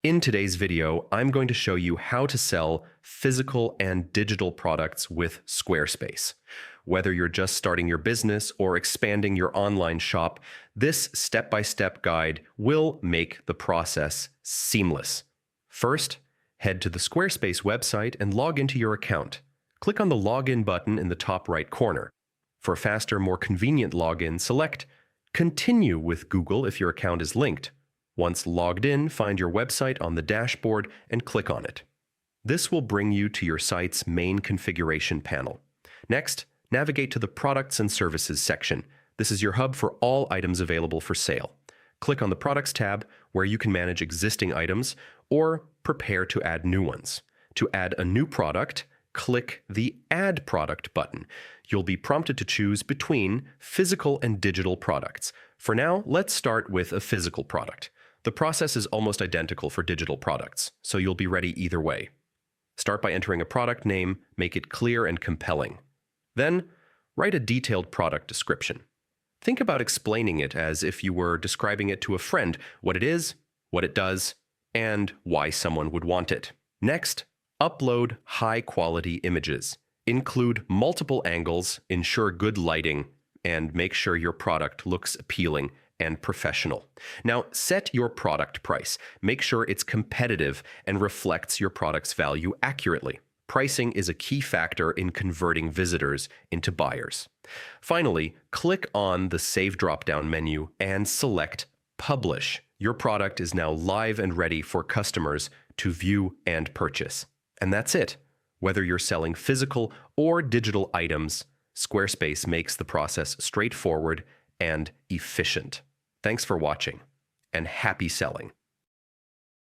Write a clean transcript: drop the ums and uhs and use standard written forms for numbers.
In today's video, I'm going to show you how to sell physical and digital products with Squarespace. Whether you're just starting your business or expanding your online shop, this step-by-step guide will make the process seamless. First, head to the Squarespace website and log into your account. Click on the Login button in the top right corner. For a faster, more convenient login, select Continue with Google if your account is linked. Once logged in, find your website on the dashboard and click on it. This will bring you to your site's main configuration panel. Next, navigate to the Products and Services section. This is your hub for all items available for sale. Click on the Products tab, where you can manage existing items or prepare to add new ones. To add a new product, click the Add Product button. You'll be prompted to choose between physical and digital products. For now, let's start with a physical product. The process is almost identical for digital products, so you'll be ready either way. Start by entering a product name, make it clear and compelling. Then, write a detailed product description. Think about explaining it as if you were describing it to a friend, what it is, what it does, and why someone would want it. Next, upload high-quality images. Include multiple angles, ensure good lighting, and make sure your product looks appealing and professional. Now, set your product price. Make sure it's competitive and reflects your product's value accurately. Pricing is a key factor in converting visitors into buyers. Finally, click on the Save drop-down menu and select Publish. Your product is now live and ready for customers to view and purchase. And that's it. Whether you're selling physical or digital items, Squarespace makes the process straightforward and efficient. Thanks for watching, and happy selling!